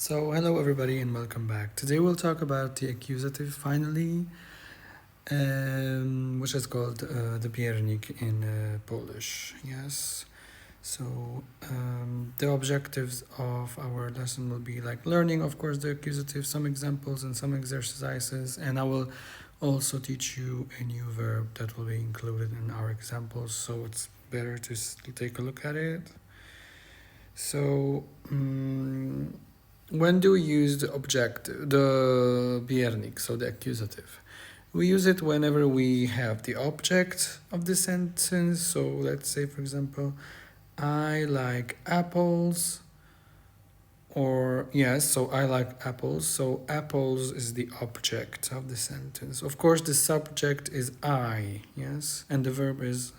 So, hello everybody and welcome back. Today we'll talk about the accusative finally, which is called the Biernik in Polish. Yes. So, the objectives of our lesson will be like learning, of course, the accusative, some examples and some exercises, and I will also teach you a new verb that will be included in our examples. So, it's better to take a look at it. So, when do we use the objective, the Biernik, so the accusative? We use it whenever we have the object of the sentence. So let's say, for example, I like apples. Or yes, so I like apples. So apples is the object of the sentence. Of course, the subject is I, yes, and the verb is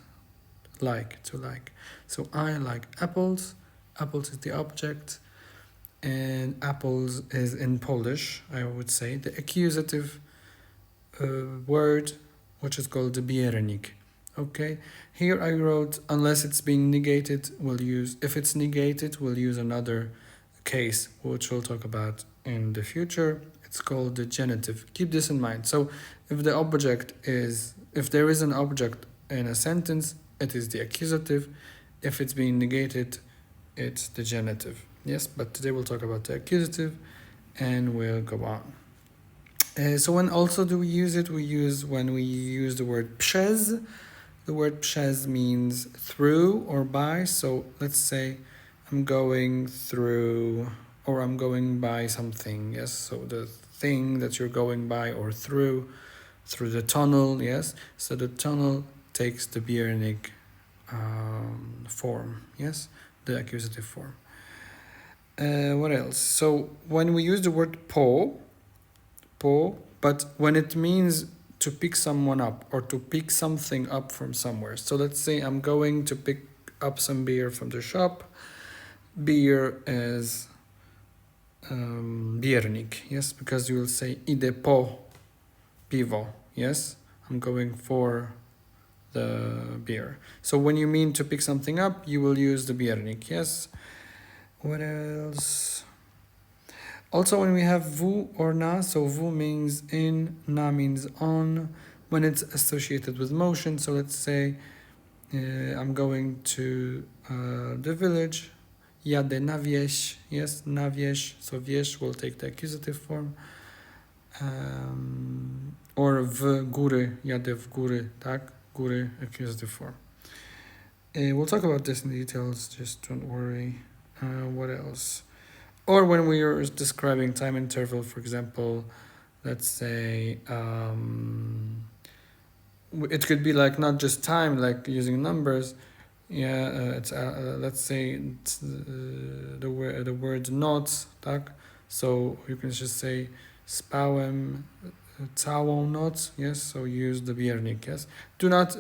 like, to like. So I like apples. Apples is the object and apples is in Polish, I would say, the accusative word, which is called the Biernik. Okay, here I wrote unless it's being negated, we'll use, if it's negated, we'll use another case, which we'll talk about in the future. It's called the genitive. Keep this in mind. So if the object is, if there is an object in a sentence, it is the accusative. If it's being negated, it's the genitive. Yes, but today we'll talk about the accusative and we'll go on. So when also do we use it? We use when we use the word przez. The word przez means through or by. So let's say I'm going through or I'm going by something. Yes, so the thing that you're going by or through the tunnel. Yes, so the tunnel takes the Biernik form. Yes, the accusative form. What else? So when we use the word po, but when it means to pick someone up or to pick something up from somewhere. So let's say I'm going to pick up some beer from the shop. Beer is Biernik, yes, because you will say idę po piwo, yes, I'm going for the beer. So when you mean to pick something up, you will use the Biernik, yes. What else? Also, when we have vu or na, so vu means in, na means on, when it's associated with motion. So let's say I'm going to the village, jadę na wieś, yes, na wieś, so wieś will take the accusative form. Or w góry, jadę w góry, tak, góry, accusative form. We'll talk about this in details, just don't worry. What else? Or when we are describing time interval, for example, let's say it could be like not just time, like using numbers. Yeah, it's let's say it's, the word noc, tak? So you can just say spałem całą noc. Yes, so use the Biernik. Yes, do not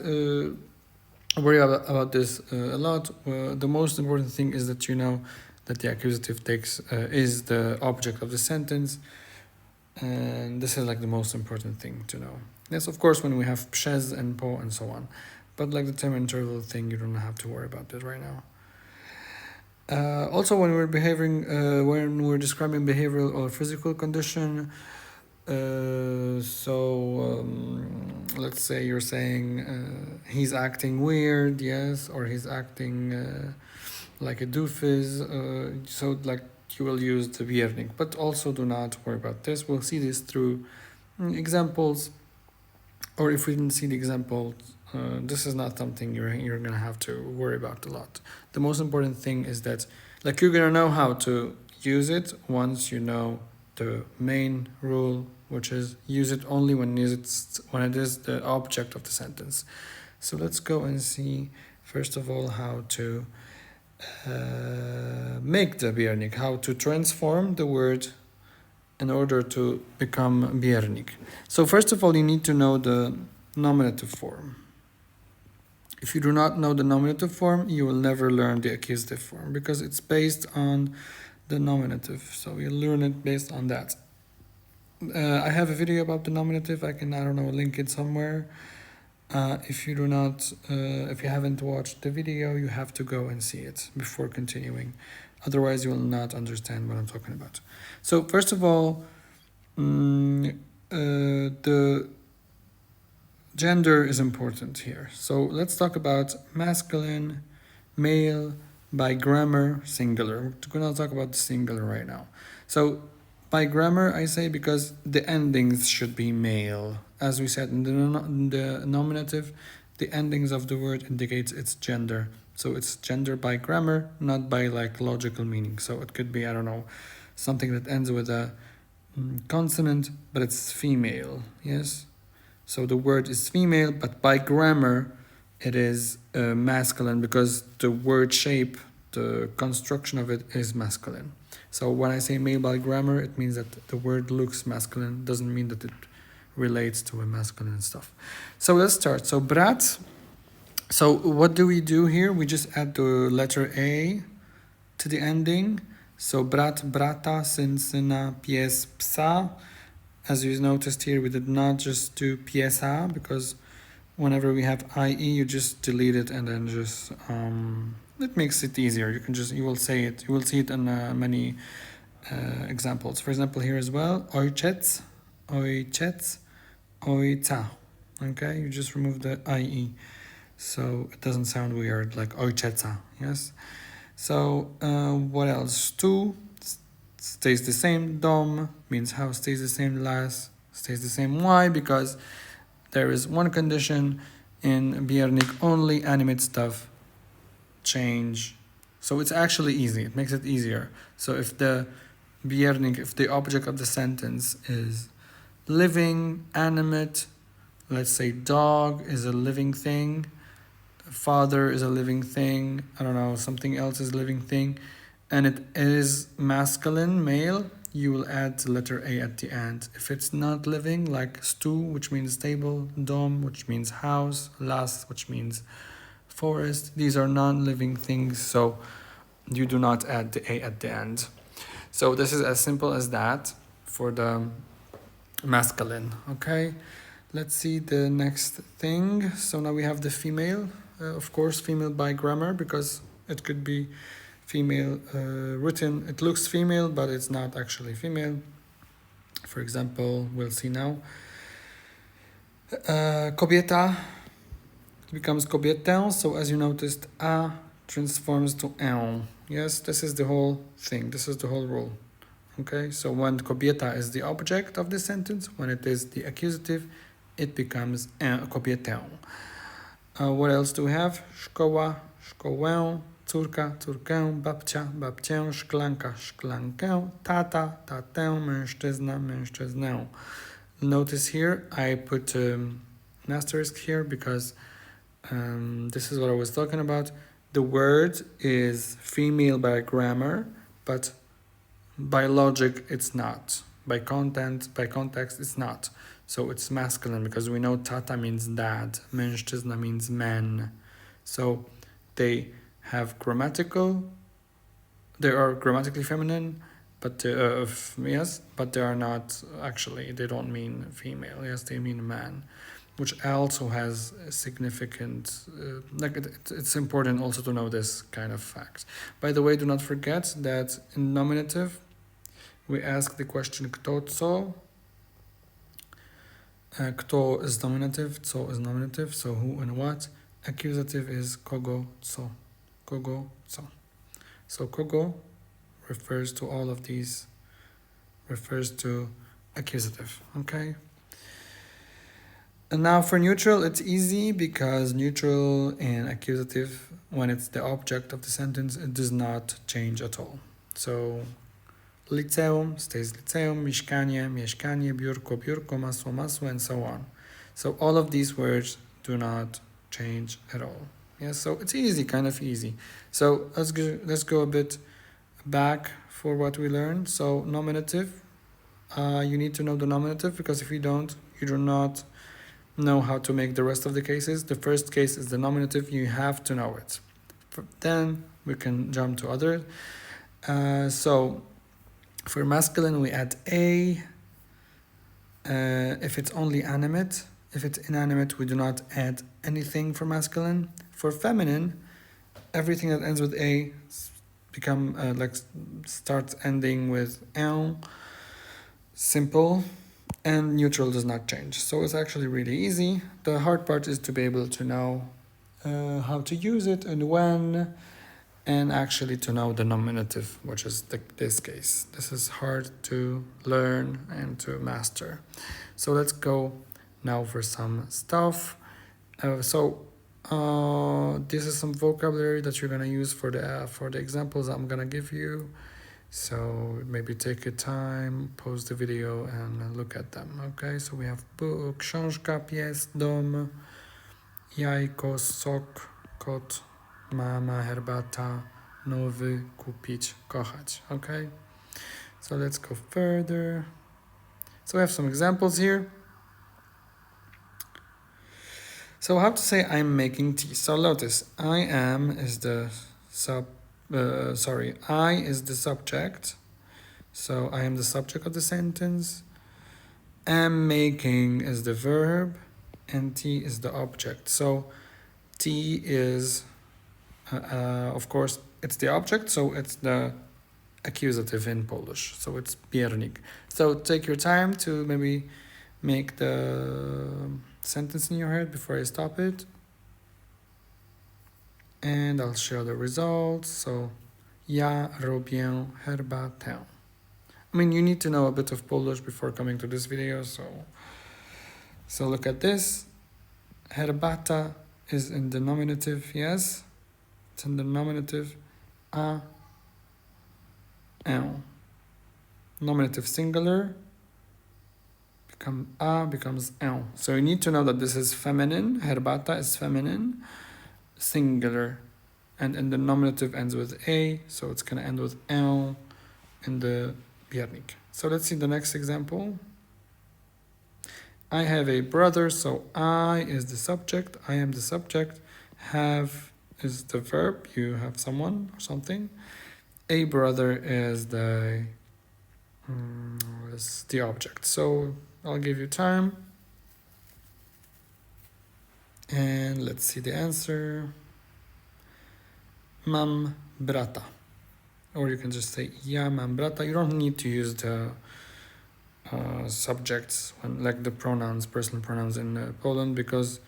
worry about this a lot. The most important thing is that you know that the accusative takes is the object of the sentence, and this is like the most important thing to know. Yes, of course, when we have przez and po and so on, but like the time interval thing, you don't have to worry about that right now. Also, when we're describing behavioral or physical condition, let's say you're saying he's acting weird, yes, or he's acting like a doofus, so like you will use the Biernik, but also do not worry about this. We'll see this through examples, or if we didn't see the example, this is not something you're gonna have to worry about a lot. The most important thing is that like you're gonna know how to use it once you know the main rule, which is use it only when it is the object of the sentence. So let's go and see first of all how to make the Biernik, how to transform the word in order to become Biernik. So first of all, you need to know the nominative form. If you do not know the nominative form, you will never learn the accusative form because it's based on the nominative. So you learn it based on that. I have a video about the nominative. I don't know, link it somewhere. If you haven't watched the video, you have to go and see it before continuing. Otherwise, you will not understand what I'm talking about. So first of all, the gender is important here. So let's talk about masculine, male, by grammar, singular. We're going to talk about the singular right now. So by grammar, I say because the endings should be male. As we said in the nominative, the endings of the word indicates its gender. So it's gender by grammar, not by like logical meaning. So it could be, I don't know, something that ends with a consonant, but it's female. Yes. So the word is female, but by grammar, it is masculine because the word shape, the construction of it is masculine. So when I say male by grammar, it means that the word looks masculine, doesn't mean that it relates to a masculine stuff. So let's start. So brat. So what do we do here? We just add the letter A to the ending. So brat, brata, syn, syna, pies, psa. As you noticed here, we did not just do piesa because whenever we have IE, you just delete it and then just it makes it easier. You will see it in many examples. For example, here as well, ojciec, ojciec, ojca. Okay, you just remove the IE, so it doesn't sound weird like ojceca. Yes. So what else? Stu stays the same. Dom means house stays the same. Las stays the same. Why? Because there is one condition in Biernik, only animate stuff change. So it's actually easy. It makes it easier. So if the Biernik, if the object of the sentence is living, animate, let's say dog is a living thing, father is a living thing, I don't know, something else is a living thing, and it is masculine, male, you will add the letter A at the end. If it's not living, like stu, which means stable, dom, which means house, las, which means forest, these are non-living things, so you do not add the A at the end. So this is as simple as that for the masculine, okay? Let's see the next thing. So now we have the female, of course, female by grammar, because it could be female written. It looks female, but it's not actually female. For example, we'll see now. Kobieta becomes kobietę. So as you noticed, a transforms to ę. Yes, this is the whole thing. This is the whole rule. Okay, so when kobieta is the object of the sentence, when it is the accusative, it becomes kobietę. What else do we have? Szkoła, szkołę, córka, córkę, babcia, babcię, szklanka, szklankę, tata, tatę, mężczyzna, mężczyznę. Notice here I put an asterisk here because this is what I was talking about. The word is female by grammar, but by logic it's not. By context it's not. So it's masculine because we know tata means dad, mężczyzna means man. So they are grammatically feminine, but yes, but they are not actually, they don't mean female. Yes, they mean man, which also has a significant, it's important also to know this kind of fact. By the way, do not forget that in nominative, we ask the question kto, co. Kto is nominative, co is nominative, so who and what. Accusative is kogo, co. Kogo, co. So kogo refers to all of these, refers to accusative, okay? And now for neutral, it's easy because neutral and accusative, when it's the object of the sentence, it does not change at all. So liceum stays liceum, mieszkanie, mieszkanie, biurko, biurko, masło, masło, and so on. So all of these words do not change at all. Yeah, so it's easy, kind of easy. So let's go a bit back for what we learned. So nominative, you need to know the nominative because if you don't, you do not know how to make the rest of the cases. The first case is the nominative, you have to know it. Then we can jump to other. So for masculine, we add A. If it's only animate. If it's inanimate, we do not add anything for masculine. For feminine, everything that ends with A become starts ending with "ę", simple, and neutral does not change. So it's actually really easy. The hard part is to be able to know how to use it and when, and actually to know the nominative, which is this case. This is hard to learn and to master. So let's go now for some stuff. This is some vocabulary that you're gonna use for the examples I'm gonna give you. So maybe take your time, pause the video and look at them. Okay, so we have book, książka, pies, dom, jajko, sok, kot, mama, herbata, nowy, kupić, kochać. Okay, so let's go further. So we have some examples here. So how to say I'm making tea. So notice I am is the I is the subject. So I am the subject of the sentence. Am making is the verb, and tea is the object. So tea is, of course, it's the object, so it's the accusative in Polish. So it's Biernik. So take your time to maybe make the sentence in your head before I stop it. And I'll show the results. So ja robię herbatę. I mean, you need to know a bit of Polish before coming to this video, so look at this. Herbata is in the nominative, yes? It's in the nominative. A, ę. Nominative singular. Becomes ę. So you need to know that this is feminine. Herbata is feminine. Singular. And in the nominative ends with a, so it's going to end with ę in the Biernik. So let's see the next example. I have a brother, so I is the subject, I am the subject, have is the verb, you have someone or something. A brother is the object. So I'll give you time. And let's see the answer. Mam brata. Or you can just say ja mam brata. You don't need to use the subjects when, like the pronouns, personal pronouns in Poland, because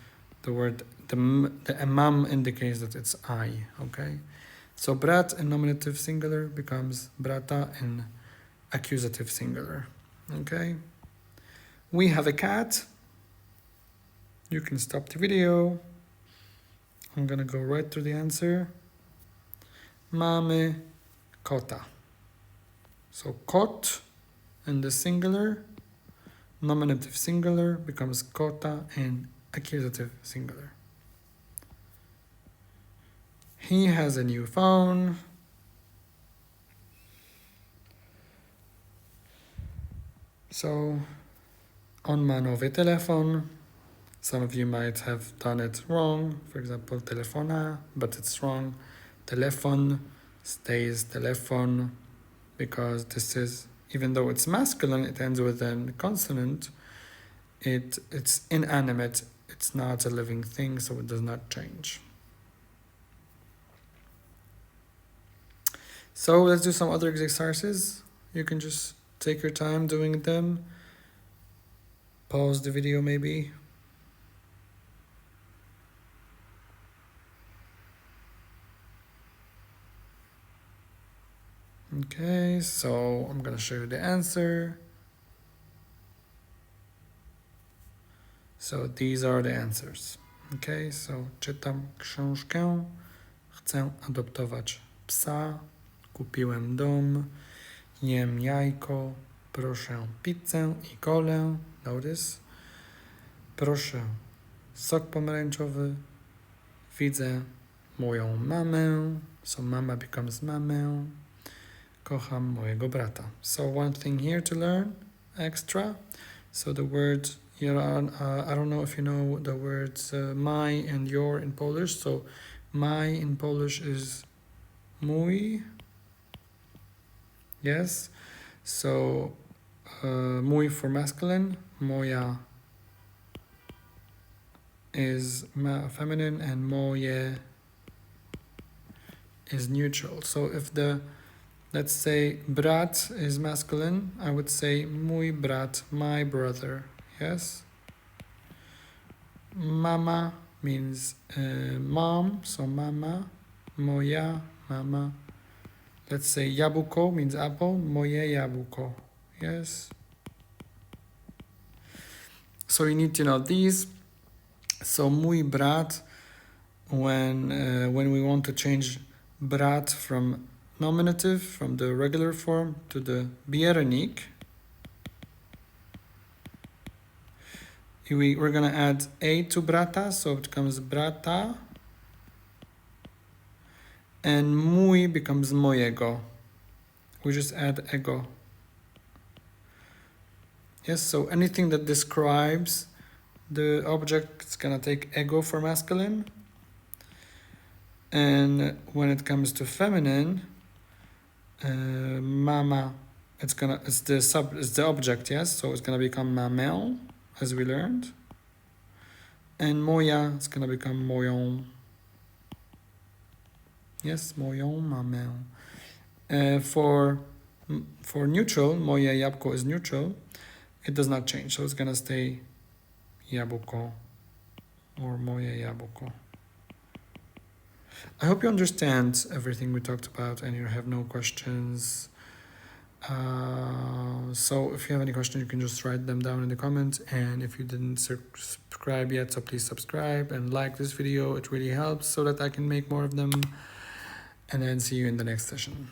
the word the mam indicates that it's I. Okay, so brat in nominative singular becomes brata in accusative singular. Okay, we have a cat. You can stop the video. I'm gonna go right through the answer. Mamy kota. So kot in the singular, nominative singular becomes kota in accusative singular. He has a new phone. So on ma nowy telefon. Some of you might have done it wrong. For example, telefona, but it's wrong. Telefon stays telefon because this is, even though it's masculine, it ends with a consonant. It's inanimate. It's not a living thing, so it does not change. So let's do some other exercises. You can just take your time doing them. Pause the video maybe. Okay, so I'm gonna show you the answer. So these are the answers. Okay, so czytam książkę, chcę adoptować psa, kupiłem dom, jem jajko, proszę pizzę i kolę. Notice. Proszę sok pomarańczowy, widzę moją mamę, so mama becomes mamę. Kocham mojego brata. So one thing here to learn extra. So the word, I don't know if you know the words my and your in Polish. So my in Polish is mój. Yes. So mój for masculine. Moja is feminine, and moje is neutral. So if let's say brat is masculine, I would say mój brat, my brother. Yes. Mama means mom, so mama, moja, mama. Let's say jabłko means apple, moje jabłko. Yes. So you need to know these. So mój brat, when we want to change brat from nominative, from the regular form to the Biernik, we're gonna add a to brata, so it becomes brata, and mój becomes mojego. We just add ego. Yes, so anything that describes the object is gonna take ego for masculine, and when it comes to feminine, mama, it's the object, yes, so it's gonna become mamel, as we learned, and moja is gonna become moją. Yes, moją, mamel. For neutral, moje jabłko is neutral. It does not change, so it's gonna stay jabłko or moje jabłko. I hope you understand everything we talked about and you have no questions. So if you have any questions, you can just write them down in the comments. And if you didn't subscribe yet, so please subscribe and like this video. It really helps so that I can make more of them. And then see you in the next session.